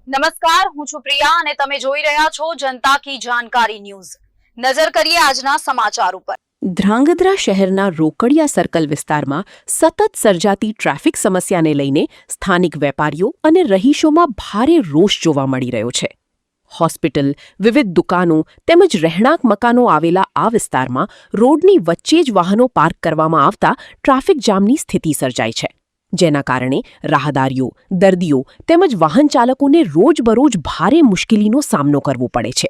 નમસ્કાર, હું છું પ્રિયા અને તમે જોઈ રહ્યા છો જનતા કી જાણકારી ન્યૂઝ। નજર કરીએ આજના સમાચાર ઉપર। ધ્રાંગધ્રા શહેરના રોકડિયા સર્કલ વિસ્તારમાં સતત સર્જાતી ટ્રાફિક સમસ્યાને લઈને સ્થાનિક વેપારીઓ અને રહીશોમાં ભારે રોષ જોવા મળી રહ્યો છે। હોસ્પિટલ, વિવિધ દુકાનો તેમજ રહેણાંક મકાનો આવેલા આ વિસ્તારમાં રોડની વચ્ચે જ વાહનો પાર્ક કરવામાં આવતા ટ્રાફિક જામની સ્થિતિ સર્જાય છે, જેના કારણે રાહદારીઓ, દર્દીઓ તેમજ વાહન ચાલકોને રોજબરોજ ભારે મુશ્કેલીનો સામનો કરવો પડે છે।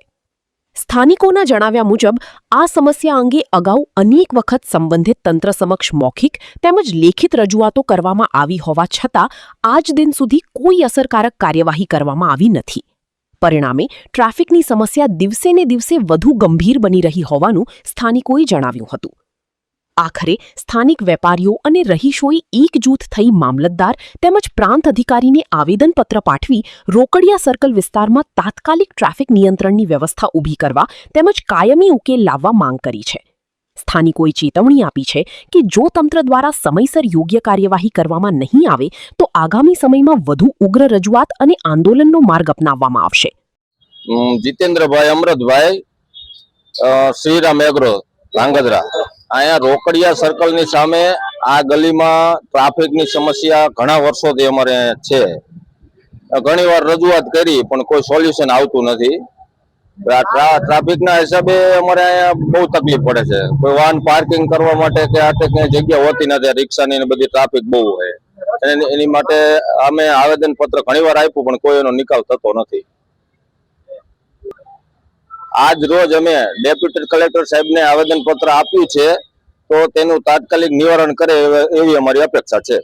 સ્થાનિકોના જણાવ્યા મુજબ આ સમસ્યા અંગે અગાઉ અનેક વખત સંબંધિત તંત્ર સમક્ષ મૌખિક તેમજ લેખિત રજૂઆતો કરવામાં આવી હોવા છતાં આજ દિન સુધી કોઈ અસરકારક કાર્યવાહી કરવામાં આવી નથી। પરિણામે ટ્રાફિકની સમસ્યા દિવસે ને દિવસે વધુ ગંભીર બની રહી હોવાનું સ્થાનિકોએ જણાવ્યું હતું। આખરે સ્થાનિક વેપારીઓ અને રહીશોએ એકજૂથ થઈ મામલતદાર તેમજ પ્રાંત અધિકારીને આવેદનપત્ર પાઠવી રોકડિયા સર્કલ વિસ્તારમાં તાત્કાલિક ટ્રાફિક નિયંત્રણની વ્યવસ્થા ઊભી કરવા તેમજ કાયમી ઉકેલ લાવવા માંગ કરી છે। સ્થાનિકોએ ચેતવણી આપી છે કે જો તંત્ર દ્વારા સમયસર યોગ્ય કાર્યવાહી કરવામાં નહીં આવે તો આગામી સમયમાં વધુ ઉગ્ર રજૂઆત અને આંદોલનનો માર્ગ અપનાવવામાં આવશે। જીતેન્દ્રભાઈ અમૃતભાઈ, શ્રીરામ એગ્રો, ધ્રાંગધ્રા। અહીંયા રોકડિયા સર્કલની સામે આ ગલીમાં ટ્રાફિકની સમસ્યા ઘણા વર્ષોથી અમારે છે। ઘણીવાર રજૂઆત કરી પણ કોઈ સોલ્યુશન આવતું નથી। ટ્રાફિકના હિસાબે અમારે અહીંયા બહુ તકલીફ પડે છે। કોઈ વાહન પાર્કિંગ કરવા માટે કે આ કઈ જગ્યા હોતી નથી, રિક્ષાની બધી ટ્રાફિક બહુ હોય। એની માટે અમે આવેદનપત્ર ઘણીવાર આપ્યું પણ કોઈ એનો નિકાલ થતો નથી। આજ રોજ અમે ડેપ્યુટી કલેક્ટર સાહેબને આવેદનપત્ર આપ્યું છે, તો તેનું તાત્કાલિક નિવારણ કરે એવી અમારી અપેક્ષા છે।